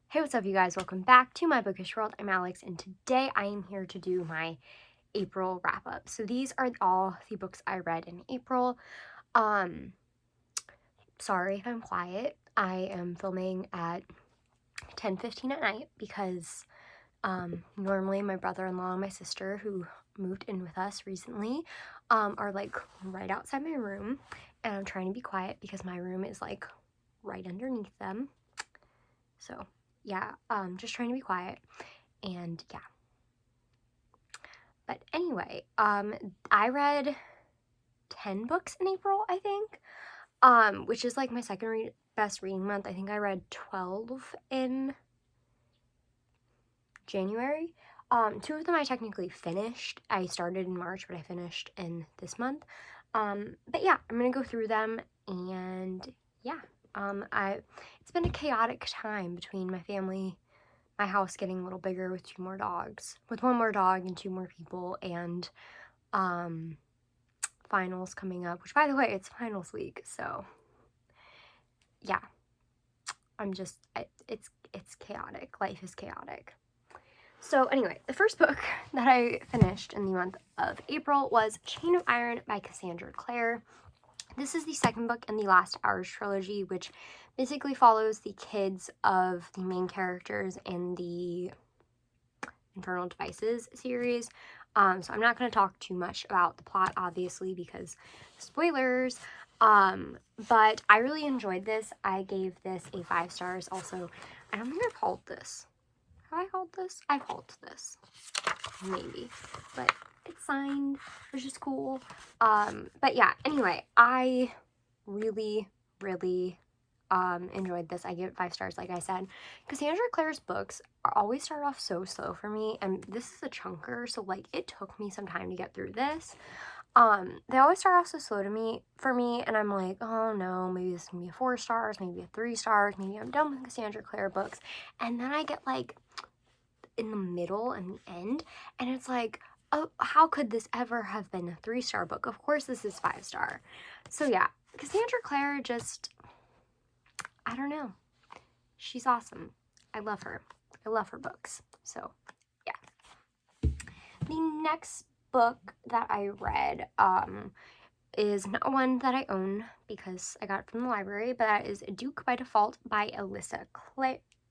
Hey, what's up, you guys? Welcome back to my bookish world. I'm Alex, and today I am here to do my April wrap-up. So these are all the books I read in April. Sorry if I'm quiet. I am filming at 10:15 at night because normally my brother-in-law and my sister, who moved in with us recently, are like right outside my room, and I'm trying to be quiet because my room is like right underneath them. So yeah, just trying to be quiet. And yeah, but anyway, I read 10 books in April, I think, which is like my second best reading month. I think I read 12 in January. Two of them I technically finished. I started in March, but I finished in this month. But yeah, I'm gonna go through them, and yeah, it's been a chaotic time between my house getting a little bigger with one more dog and two more people, and finals coming up, which, by the way, it's finals week, so yeah, it's chaotic. Life is chaotic. So anyway, the first book that I finished in the month of April was Chain of Iron by Cassandra Clare. This is the second book in the Last Hours trilogy, which basically follows the kids of the main characters in the Infernal Devices series. So I'm not going to talk too much about the plot, obviously, because spoilers. But I really enjoyed this. I gave this a 5 stars. Also, I don't think I've hauled this. Have I hauled this? I've hauled this. Maybe. But it's signed, which is cool. But yeah, anyway, I really, really enjoyed this. I give it 5 stars, like I said. Cassandra Clare's books always start off so slow for me, and this is a chunker, so like it took me some time to get through this. They always start off so slow for me, and I'm like, oh no, maybe this is gonna be a 4 stars, maybe a 3 stars, maybe I'm done with Cassandra Clare books. And then I get like in the middle and the end, and it's like, oh, how could this ever have been a 3-star book? Of course this is 5 star. So yeah, Cassandra Clare, just, I don't know. She's awesome. I love her. I love her books. So, yeah. The next book that I read is not one that I own because I got it from the library, but that is Duke by Default by Alyssa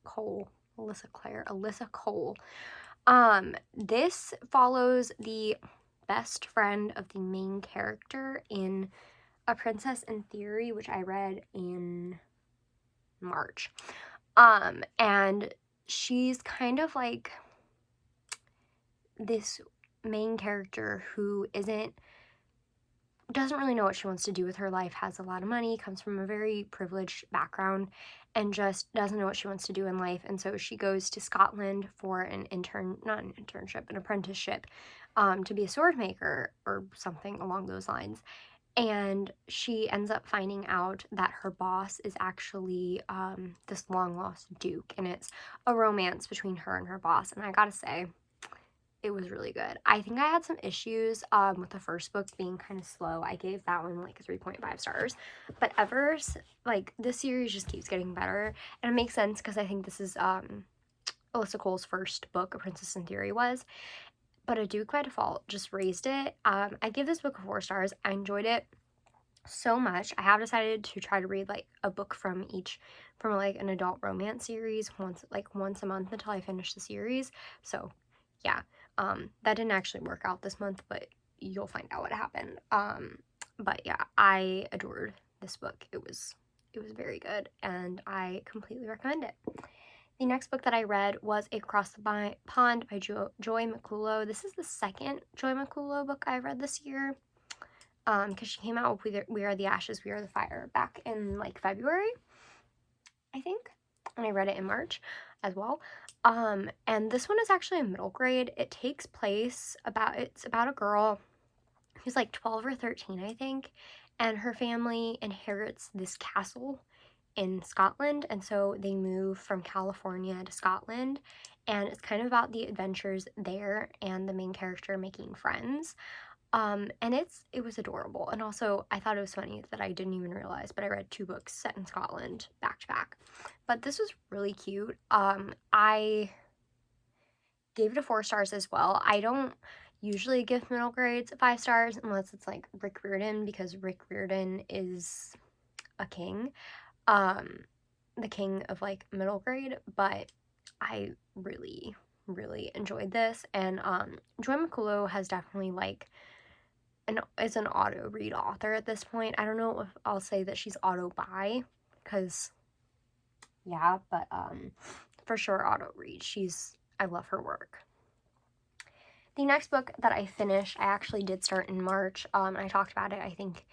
Cole. Alyssa Cole. This follows the best friend of the main character in A Princess in Theory, which I read in March. And she's kind of like this main character who doesn't really know what she wants to do with her life, has a lot of money, comes from a very privileged background, and just doesn't know what she wants to do in life. And so she goes to Scotland for an apprenticeship, to be a sword maker or something along those lines. And she ends up finding out that her boss is actually this long-lost duke, and it's a romance between her and her boss. And I gotta say, it was really good. I think I had some issues with the first book being kind of slow. I gave that one like 3.5 stars. But like, this series just keeps getting better. And it makes sense because I think this is Alyssa Cole's first book, A Princess in Theory was. But A Duke by Default just raised it. I give this book 4 stars. I enjoyed it so much. I have decided to try to read like a book from like an adult romance series once a month until I finish the series. So yeah, that didn't actually work out this month, but you'll find out what happened. But yeah, I adored this book. It was very good, and I completely recommend it. The next book that I read was Across the Pond by Joy Mccullough. This is the second Joy Mccullough book I read this year, because she came out with We Are the Ashes, We Are the Fire back in like February, I think, and I read it in March as well. And this one is actually a middle grade. It's about a girl who's like 12 or 13, I think, and her family inherits this castle in Scotland, and so they move from California to Scotland, and it's kind of about the adventures there and the main character making friends. And it was adorable. And also, I thought it was funny that I didn't even realize, but I read 2 books set in Scotland back to back. But this was really cute. I gave it a 4 stars as well. I don't usually give middle grades 5 stars unless it's like Rick Riordan, because Rick Riordan is a king. The king of like middle grade, but I really, really enjoyed this. And Jen Mccullough has definitely like is an auto read author at this point. I don't know if I'll say that she's auto buy, because yeah, but for sure auto read. I love her work. The next book that I finished, I actually did start in March. I talked about it, I think,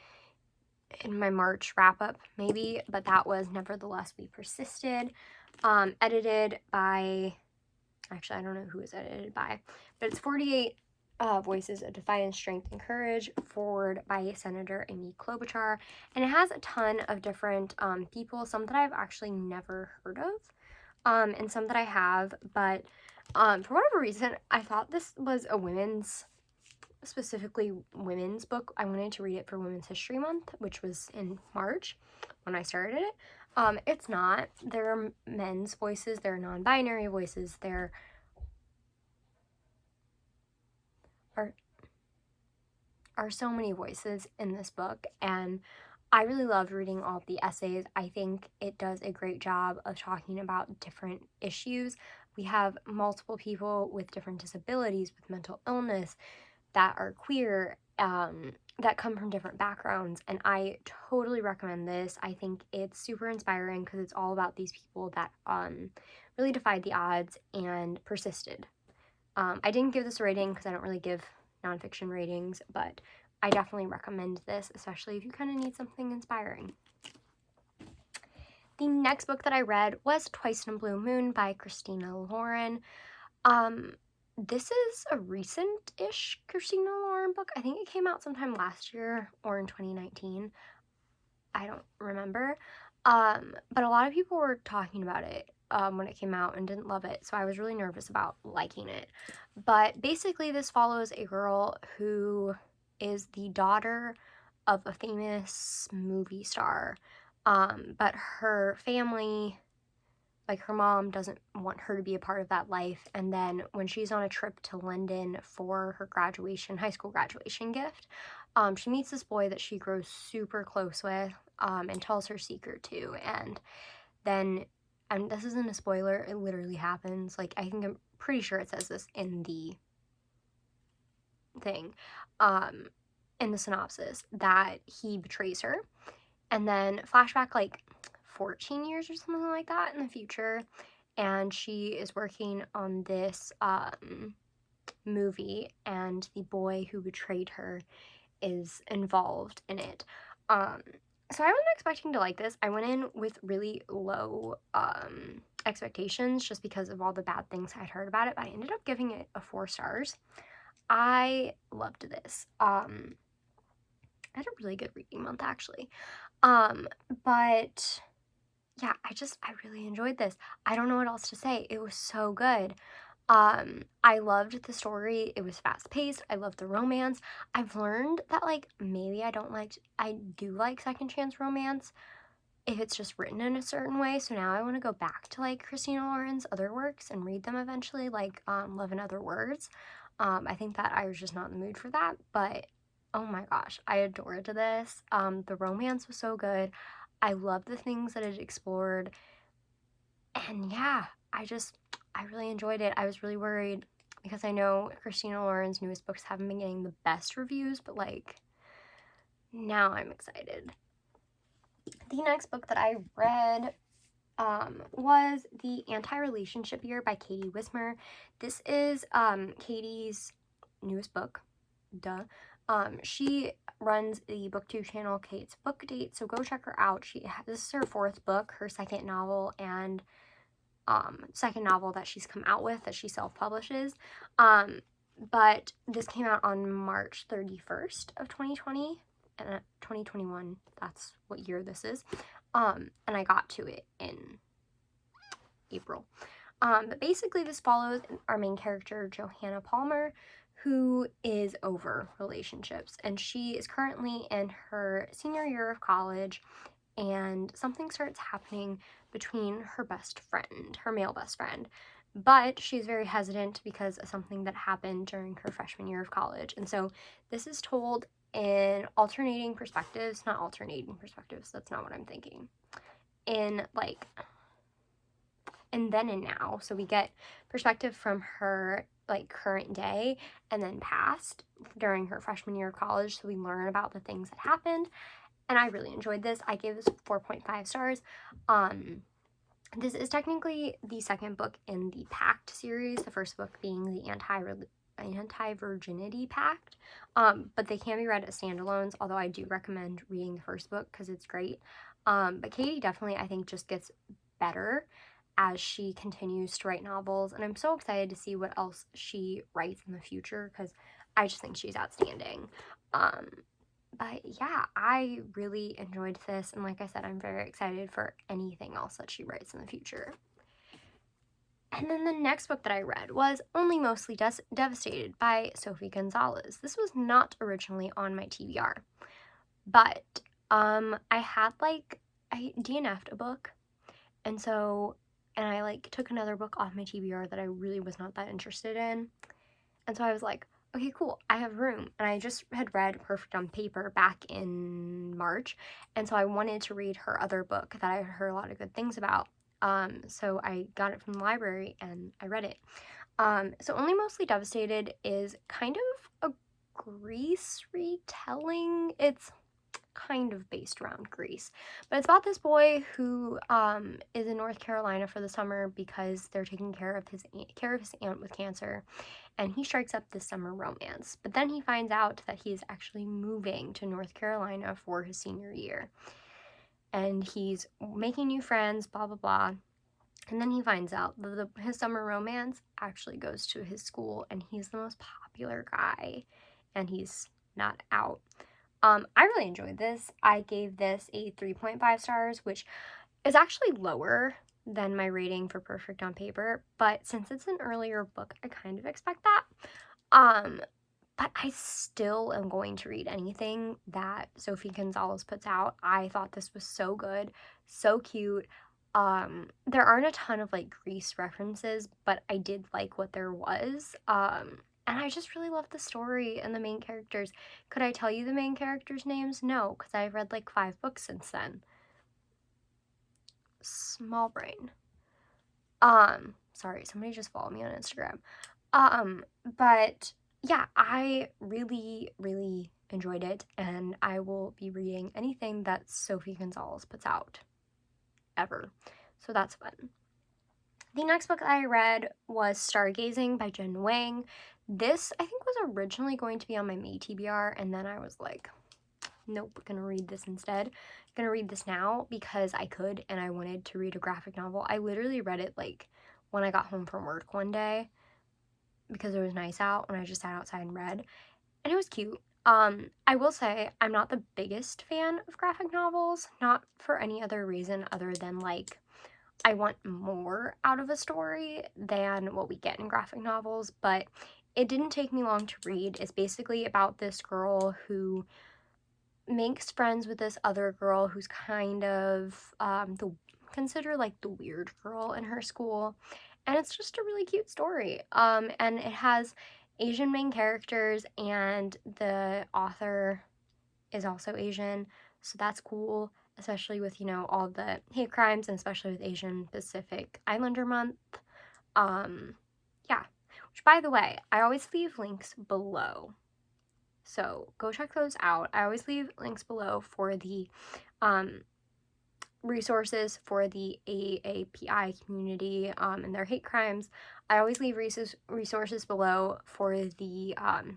in my March wrap-up, maybe, but that was Nevertheless We Persisted, edited by, actually, I don't know who it's edited by, but it's 48 Voices of Defiance, Strength, and Courage, forward by Senator Amy Klobuchar, and it has a ton of different people, some that I've actually never heard of, and some that I have, but for whatever reason, I thought this was a specifically women's book. I wanted to read it for Women's History Month, which was in March when I started it. It's not. There are men's voices, there are non-binary voices, there are so many voices in this book, and I really loved reading all of the essays. I think it does a great job of talking about different issues. We have multiple people with different disabilities, with mental illness, that are queer, that come from different backgrounds, and I totally recommend this. I think it's super inspiring because it's all about these people that really defied the odds and persisted. I didn't give this a rating because I don't really give nonfiction ratings, but I definitely recommend this, especially if you kind of need something inspiring. The next book that I read was Twice in a Blue Moon by Christina Lauren. This is a recent-ish Christina Lauren book. I think it came out sometime last year or in 2019. I don't remember. But a lot of people were talking about it when it came out and didn't love it, so I was really nervous about liking it. But basically, this follows a girl who is the daughter of a famous movie star, but her family, like her mom, doesn't want her to be a part of that life. And then when she's on a trip to London for her high school graduation gift, she meets this boy that she grows super close with, and tells her secret to. And then, and this isn't a spoiler, it literally happens. Like, I think I'm pretty sure it says this in the thing, in the synopsis, that he betrays her. And then flashback like 14 years or something like that in the future, and she is working on this movie, and the boy who betrayed her is involved in it. So I wasn't expecting to like this. I went in with really low expectations just because of all the bad things I'd heard about it, but I ended up giving it a 4 stars. I loved this. I had a really good reading month, actually. But yeah, I really enjoyed this. I don't know what else to say. It was so good. I loved the story. It was fast paced. I loved the romance. I've learned that like maybe I do like second chance romance if it's just written in a certain way. So now I want to go back to like Christina Lauren's other works and read them eventually, like Love in Other Words. I think that I was just not in the mood for that, but oh my gosh, I adored this. The romance was so good. I love the things that it explored. And yeah, I really enjoyed it. I was really worried because I know Christina Lauren's newest books haven't been getting the best reviews, but like, now I'm excited. The next book that I read was The Anti-Relationship Year by Katie Wismer. This is Katie's newest book. Duh. She runs the booktube channel Kate's Book Date, so go check her out. This is her 4th book, her second novel, and second novel that she's come out with, that she self-publishes. But this came out on March 31st of 2020, and 2021, that's what year this is. And I got to it in April. But basically this follows our main character, Johanna Palmer, who is over relationships, and she is currently in her senior year of college, and something starts happening between her best friend, her male best friend, but she's very hesitant because of something that happened during her freshman year of college. And so this is told in alternating perspectives, not alternating perspectives, that's not what I'm thinking, in like in then and now. So we get perspective from her like current day and then past during her freshman year of college, so we learn about the things that happened. And I really enjoyed this. I gave this 4.5 stars. This is technically the second book in the Pact series, the first book being the Anti-Virginity Pact, but they can be read as standalones, although I do recommend reading the first book because it's great. But Katie definitely, I think, just gets better as she continues to write novels, and I'm so excited to see what else she writes in the future because I just think she's outstanding. But yeah, I really enjoyed this, and like I said, I'm very excited for anything else that she writes in the future. And then the next book that I read was Only Mostly Devastated by Sophie Gonzalez. This was not originally on my TBR, but I DNF'd a book, and I like took another book off my TBR that I really was not that interested in, and so I was like, okay, cool, I have room. And I just had read Perfect on Paper back in March, and so I wanted to read her other book that I heard a lot of good things about. So I got it from the library and I read it. So Only Mostly Devastated is kind of a Grease retelling. It's kind of based around Greece, but it's about this boy who is in North Carolina for the summer because they're taking care of his aunt with cancer, and he strikes up this summer romance. But then he finds out that he is actually moving to North Carolina for his senior year, and he's making new friends, blah blah blah. And then he finds out that his summer romance actually goes to his school, and he's the most popular guy, and he's not out. I really enjoyed this. I gave this a 3.5 stars, which is actually lower than my rating for Perfect on Paper, but since it's an earlier book, I kind of expect that. But I still am going to read anything that Sophie Gonzalez puts out. I thought this was so good, so cute. There aren't a ton of like Grease references, but I did like what there was. And I just really love the story and the main characters. Could I tell you the main characters' names? No, because I've read like 5 books since then. Small brain. Sorry, somebody just followed me on Instagram. But yeah, I really, really enjoyed it, and I will be reading anything that Sophie Gonzalez puts out, ever. So that's fun. The next book I read was Stargazing by Jen Wang. This, I think, was originally going to be on my May TBR, and then I was like, nope, gonna read this instead. Gonna read this now because I could, and I wanted to read a graphic novel. I literally read it like when I got home from work one day because it was nice out, and I just sat outside and read, and it was cute. I will say I'm not the biggest fan of graphic novels, not for any other reason other than like I want more out of a story than what we get in graphic novels, but it didn't take me long to read. It's basically about this girl who makes friends with this other girl who's kind of considered like the weird girl in her school, and it's just a really cute story. And it has Asian main characters, and the author is also Asian, so that's cool, especially with, you know, all the hate crimes, and especially with Asian Pacific Islander Month. Yeah, which, by the way, I always leave links below, so go check those out. I always leave links below for the resources for the AAPI community and their hate crimes. I always leave resources below for the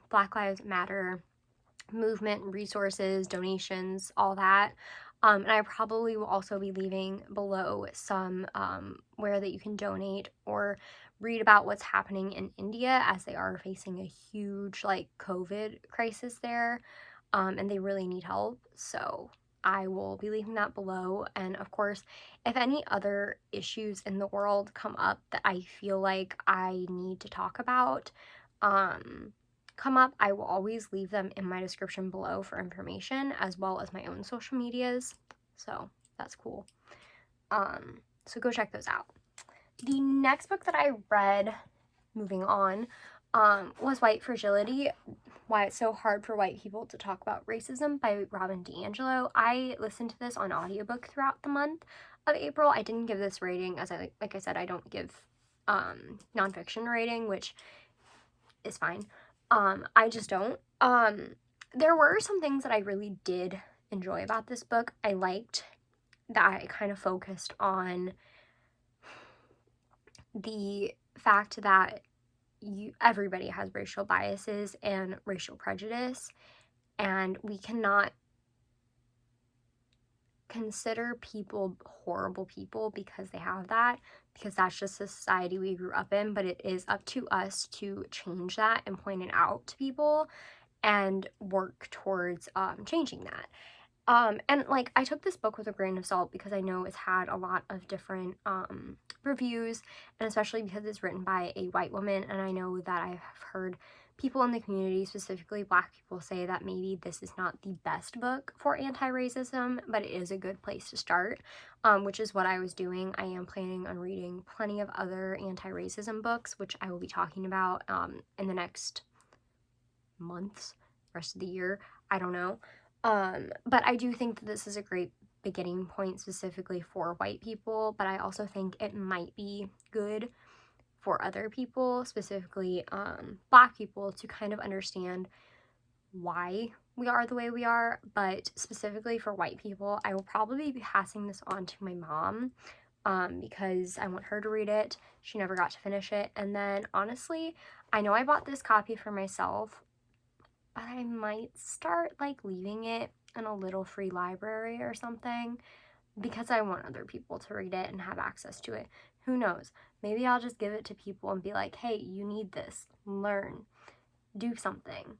Black Lives Matter movement, resources, donations, all that. And I probably will also be leaving below some where that you can donate or read about what's happening in India, as they are facing a huge like COVID crisis there, and they really need help. So I will be leaving that below. And of course, if any other issues in the world come up that I feel like I need to talk about, come up, I will always leave them in my description below for information, as well as my own social medias. So that's cool. So go check those out. The next book that I read, moving on, was White Fragility, Why It's So Hard for White People to Talk About Racism by Robin DiAngelo. I listened to this on audiobook throughout the month of April. I didn't give this rating, as like I said, I don't give nonfiction rating, which is fine. I just don't. There were some things that I really did enjoy about this book. I liked that I kind of focused on the fact that everybody has racial biases and racial prejudice, and we cannot consider people horrible people because they have that, because that's just the society we grew up in. But it is up to us to change that and point it out to people and work towards changing that. And like, I took this book with a grain of salt because I know it's had a lot of different reviews, and especially because it's written by a white woman, and I know that I've heard people in the community, specifically Black people, say that maybe this is not the best book for anti-racism, but it is a good place to start, which is what I was doing. I am planning on reading plenty of other anti-racism books, which I will be talking about in the next months, rest of the year, I don't know. But I do think that this is a great beginning point specifically for white people, but I also think it might be good for other people, specifically Black people, to kind of understand why we are the way we are. But specifically for white people, I will probably be passing this on to my mom because I want her to read it. She never got to finish it. And then honestly, I know I bought this copy for myself, but I might start like leaving it in a little free library or something because I want other people to read it and have access to it. Who knows? Maybe I'll just give it to people and be like, hey, you need this. Learn. Do something.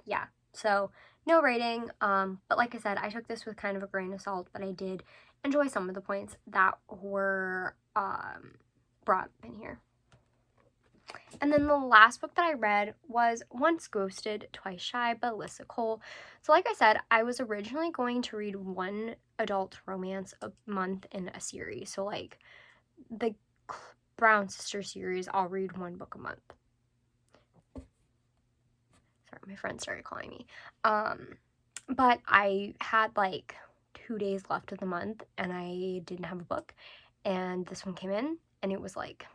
Yeah. So no rating. But like I said, I took this with kind of a grain of salt, but I did enjoy some of the points that were brought up in here. And then the last book that I read was Once Ghosted, Twice Shy by Alyssa Cole. So like I said, I was originally going to read one adult romance a month in a series. So like the Brown Sister series, I'll read one book a month. Sorry, my friend started calling me. But I had like 2 days left of the month and I didn't have a book. And this one came in and it was like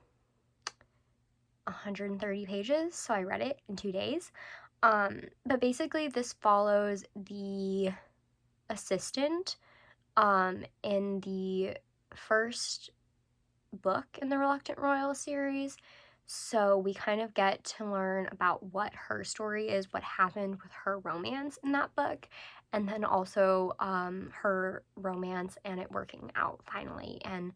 130 pages, so I read it in 2 days. But basically this follows the assistant in the first book in the Reluctant Royal series. So we kind of get to learn about what her story is, what happened with her romance in that book, and then also her romance and it working out finally. And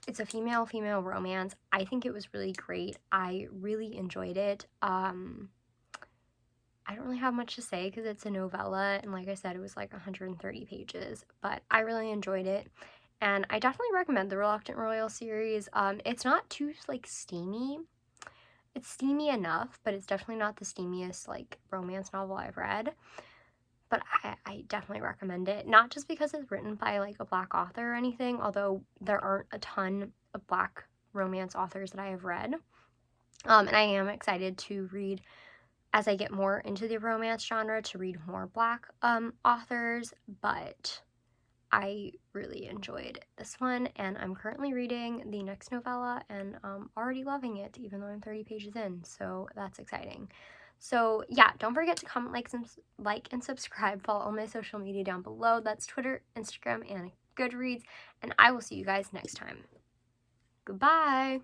it's a female-female romance. I think it was really great. I really enjoyed it. I don't really have much to say because it's a novella, and like I said, it was like 130 pages, but I really enjoyed it, and I definitely recommend the Reluctant Royal series. It's not too, like, steamy. It's steamy enough, but it's definitely not the steamiest, like, romance novel I've read. But I definitely recommend it, not just because it's written by like a Black author or anything, although there aren't a ton of Black romance authors that I have read. And I am excited to read, as I get more into the romance genre, to read more Black authors, but I really enjoyed this one, and I'm currently reading the next novella, and already loving it, even though I'm 30 pages in, so that's exciting. So yeah, don't forget to comment, like, and subscribe. Follow all my social media down below. That's Twitter, Instagram, and Goodreads. And I will see you guys next time. Goodbye!